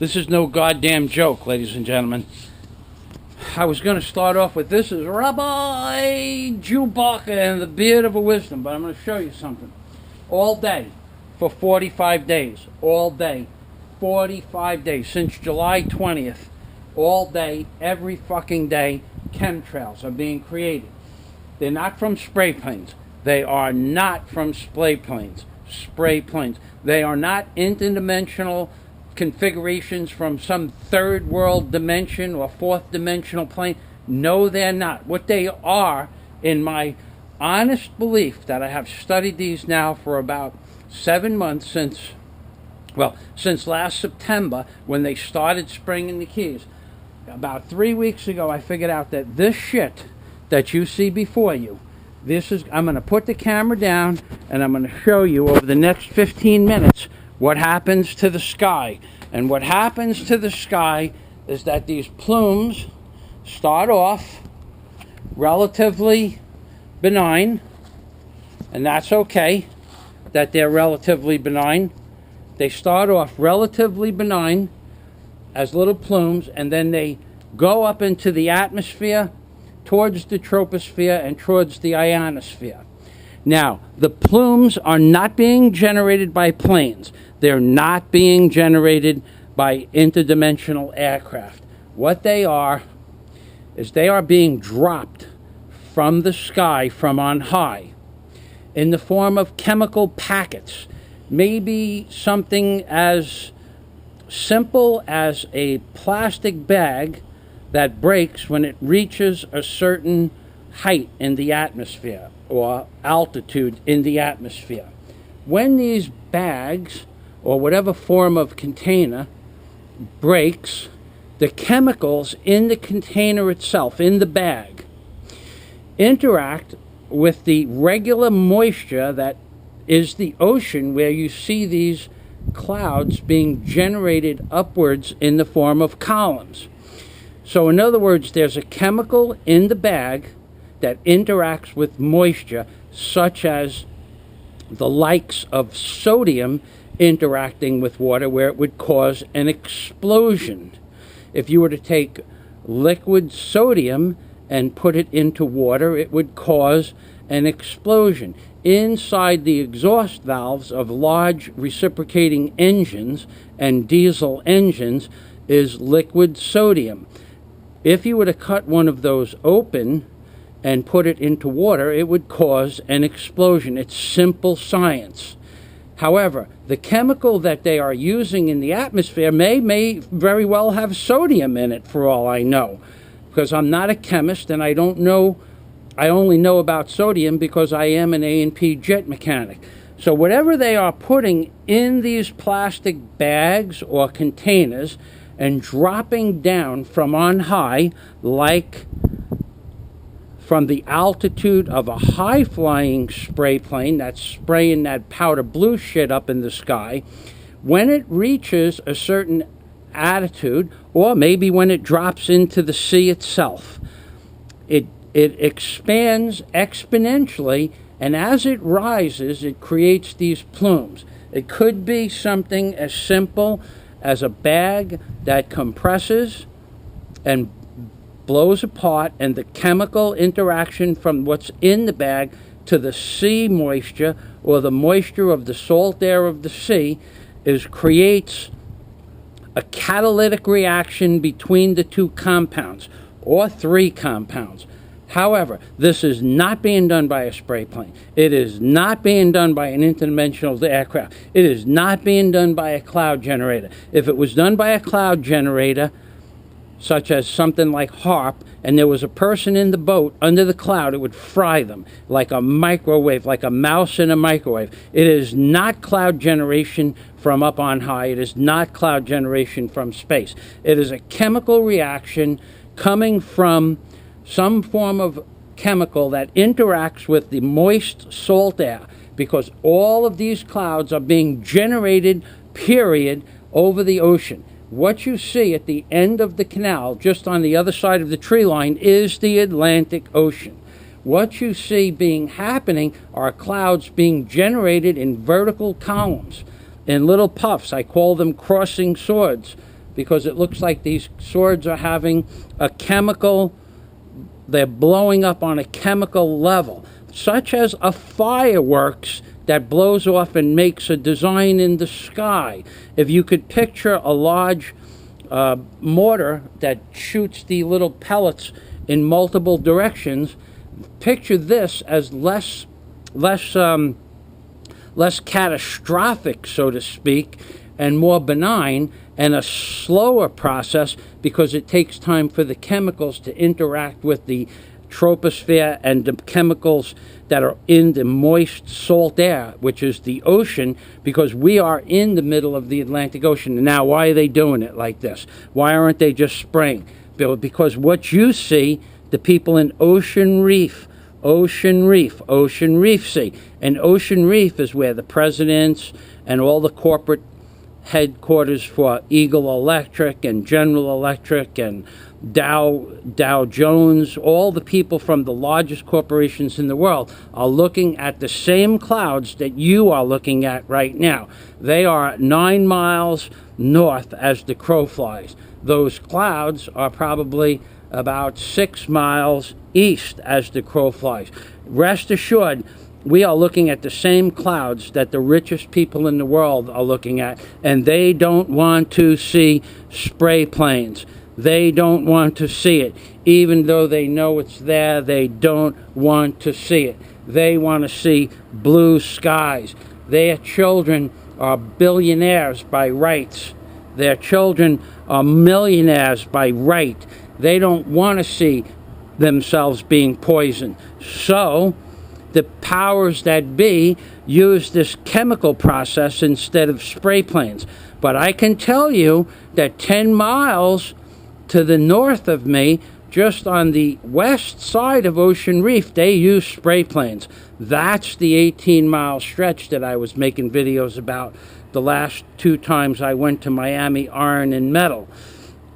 This is no goddamn joke, ladies and gentlemen. I was going to start off with, this is Rabbi Chewbacca and the Beard of a Wisdom, but I'm going to show you something. All day, for 45 days, all day, 45 days, since July 20th, all day, every fucking day, chemtrails are being created. They're not from spray planes. They are not from spray planes. They are not interdimensional configurations from some third world dimension or fourth dimensional plane. No, they're not. What they are, in my honest belief, that I have studied these now for about 7 months, since last September, when they started spraying the Keys. About 3 weeks ago, I figured out that this shit that you see before you, I'm going to put the camera down and I'm going to show you over the next 15 minutes what happens to the sky. And what happens to the sky is that these plumes start off relatively benign, and that's okay that they're relatively benign. They start off relatively benign as little plumes, and then they go up into the atmosphere, towards the troposphere, and towards the ionosphere. Now, the plumes are not being generated by planes. They're not being generated by interdimensional aircraft. What they are is they are being dropped from the sky from on high in the form of chemical packets. Maybe something as simple as a plastic bag that breaks when it reaches a certain height in the atmosphere or altitude in the atmosphere. When these bags or whatever form of container breaks, the chemicals in the container itself, in the bag, interact with the regular moisture that is the ocean, where you see these clouds being generated upwards in the form of columns. So in other words, there's a chemical in the bag that interacts with moisture, such as the likes of sodium interacting with water, where it would cause an explosion. If you were to take liquid sodium and put it into water, it would cause an explosion. Inside the exhaust valves of large reciprocating engines and diesel engines is liquid sodium. If you were to cut one of those open and put it into water, it would cause an explosion. It's simple science. However, the chemical that they are using in the atmosphere may very well have sodium in it, for all I know, because I'm not a chemist and I don't know. I only know about sodium because I am an A&P jet mechanic. So whatever they are putting in these plastic bags or containers and dropping down from on high, like from the altitude of a high-flying spray plane that's spraying that powder blue shit up in the sky, when it reaches a certain altitude, or maybe when it drops into the sea itself, it expands exponentially, and as it rises, it creates these plumes. It could be something as simple as a bag that compresses and blows apart, and the chemical interaction from what's in the bag to the sea moisture, or the moisture of the salt air of the sea, creates a catalytic reaction between the two compounds, or three compounds. However, this is not being done by a spray plane. It is not being done by an interdimensional aircraft. It is not being done by a cloud generator. If it was done by a cloud generator, such as something like HARP, and there was a person in the boat under the cloud, it would fry them like a microwave, like a mouse in a microwave. It is not cloud generation from up on high. It is not cloud generation from space. It is a chemical reaction coming from some form of chemical that interacts with the moist salt air, because all of these clouds are being generated, period, over the ocean. What you see at the end of the canal, just on the other side of the tree line, is the Atlantic Ocean. What you see happening are clouds being generated in vertical columns, in little puffs. I call them crossing swords, because it looks like these swords are having a chemical, they're blowing up on a chemical level, such as a fireworks that blows off and makes a design in the sky. If you could picture a large mortar that shoots the little pellets in multiple directions, picture this as less catastrophic, so to speak, and more benign, and a slower process because it takes time for the chemicals to interact with the troposphere and the chemicals that are in the moist salt air, which is the ocean, because we are in the middle of the Atlantic Ocean. Now, why are they doing it like this? Why aren't they just spraying? Because what you see, the people in Ocean Reef see. And Ocean Reef is where the presidents and all the corporate headquarters for Eagle Electric and General Electric and Dow Jones, all the people from the largest corporations in the world are looking at the same clouds that you are looking at right now. They are 9 miles north as the crow flies. Those clouds are probably about 6 miles east as the crow flies. Rest assured, we are looking at the same clouds that the richest people in the world are looking at, and they don't want to see spray planes. They don't want to see it. Even though they know it's there, they don't want to see it. They want to see blue skies. Their children are billionaires by rights. Their children are millionaires by right. They don't want to see themselves being poisoned. So the powers that be use this chemical process instead of spray planes. But I can tell you that 10 miles to the north of me, just on the west side of Ocean Reef, they use spray planes. That's the 18-mile stretch that I was making videos about the last 2 times I went to Miami Iron and Metal.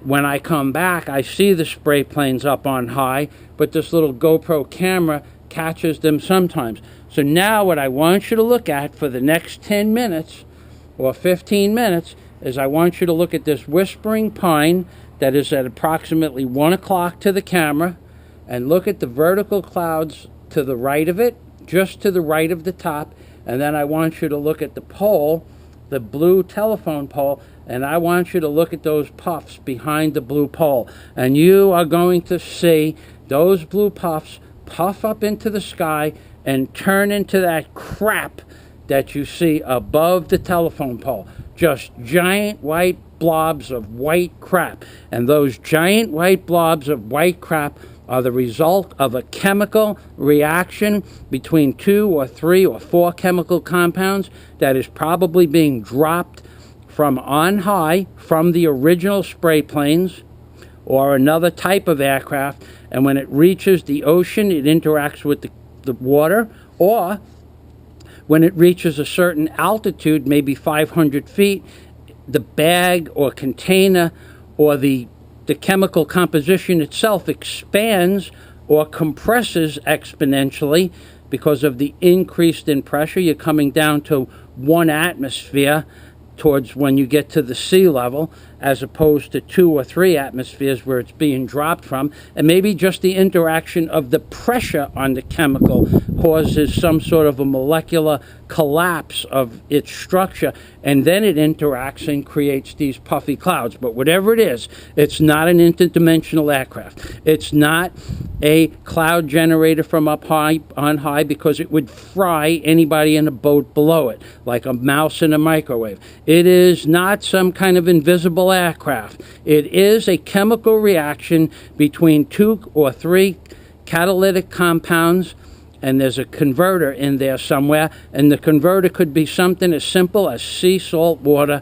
When I come back, I see the spray planes up on high, but this little GoPro camera catches them sometimes. So now what I want you to look at for the next 10 minutes or 15 minutes is I want you to look at this whispering pine that is at approximately 1 o'clock to the camera, and look at the vertical clouds to the right of it, just to the right of the top, and then I want you to look at the pole, the blue telephone pole, and I want you to look at those puffs behind the blue pole, and you are going to see those blue puffs puff up into the sky and turn into that crap that you see above the telephone pole. Just giant white blobs of white crap. And those giant white blobs of white crap are the result of a chemical reaction between 2 or 3 or 4 chemical compounds that is probably being dropped from on high from the original spray planes or another type of aircraft, and when it reaches the ocean, it interacts with the water, or when it reaches a certain altitude, maybe 500 feet, the bag or container or the chemical composition itself expands or compresses exponentially because of the increase in pressure. You're coming down to 1 atmosphere towards when you get to the sea level, as opposed to 2 or 3 atmospheres where it's being dropped from. And maybe just the interaction of the pressure on the chemical causes some sort of a molecular collapse of its structure, and then it interacts and creates these puffy clouds. But whatever it is, it's not an interdimensional aircraft. It's not a cloud generator from up high on high, because it would fry anybody in a boat below it, like a mouse in a microwave. It is not some kind of invisible aircraft. It is a chemical reaction between 2 or 3 catalytic compounds, and there's a converter in there somewhere, and the converter could be something as simple as sea salt water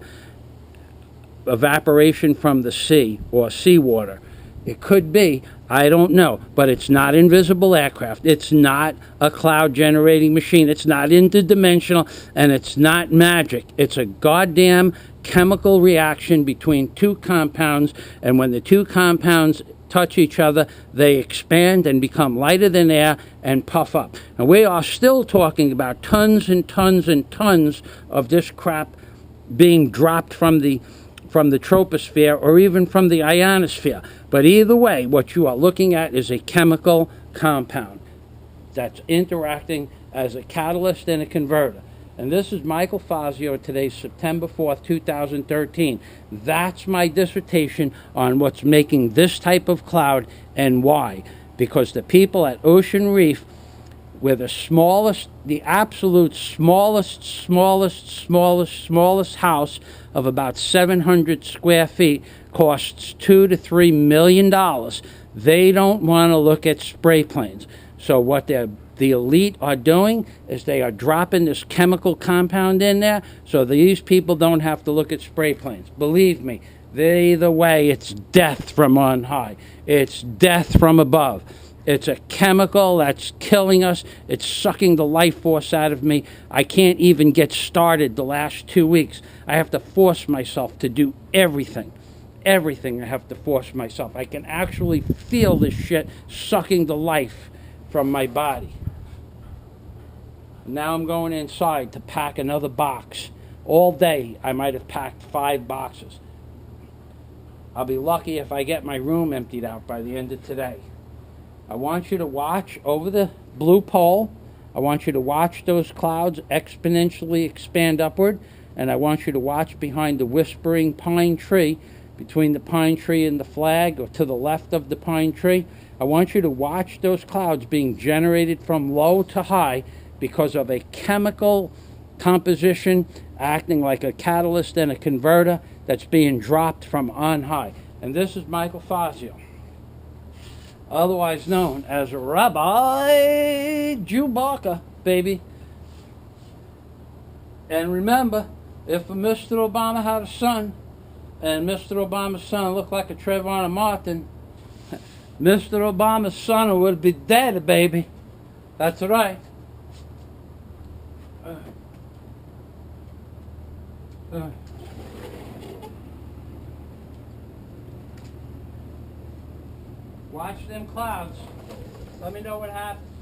evaporation from the sea, or seawater. It could be, I don't know, but it's not invisible aircraft. It's not a cloud generating machine. It's not interdimensional, and it's not magic. It's a goddamn chemical reaction between 2 compounds, and when the 2 compounds touch each other, they expand and become lighter than air and puff up. And we are still talking about tons and tons and tons of this crap being dropped from the from the troposphere or even from the ionosphere. But either way, what you are looking at is a chemical compound that's interacting as a catalyst and a converter. And this is Michael Fazio. Today's September 4th, 2013. That's my dissertation on what's making this type of cloud and why. Because the people at Ocean Reef, where the smallest, the absolute smallest house of about 700 square feet costs $2 to $3 million. They don't want to look at spray planes. So what the elite are doing is they are dropping this chemical compound in there so these people don't have to look at spray planes. Believe me, either way, it's death from on high. It's death from above. It's a chemical that's killing us. It's sucking the life force out of me. I can't even get started the last 2 weeks. I have to force myself to do everything. Everything I have to force myself. I can actually feel this shit sucking the life from my body. Now I'm going inside to pack another box. All day I might have packed 5 boxes. I'll be lucky if I get my room emptied out by the end of today. I want you to watch over the blue pole. I want you to watch those clouds exponentially expand upward. And I want you to watch behind the whispering pine tree, between the pine tree and the flag, or to the left of the pine tree. I want you to watch those clouds being generated from low to high because of a chemical composition acting like a catalyst and a converter that's being dropped from on high. And this is Michael Fazio, otherwise known as Rabbi Chewbacca, baby. And remember, if Mr. Obama had a son, and Mr. Obama's son looked like a Trayvon Martin, Mr. Obama's son would be dead, baby. That's right. Watch them clouds. Let me know what happens.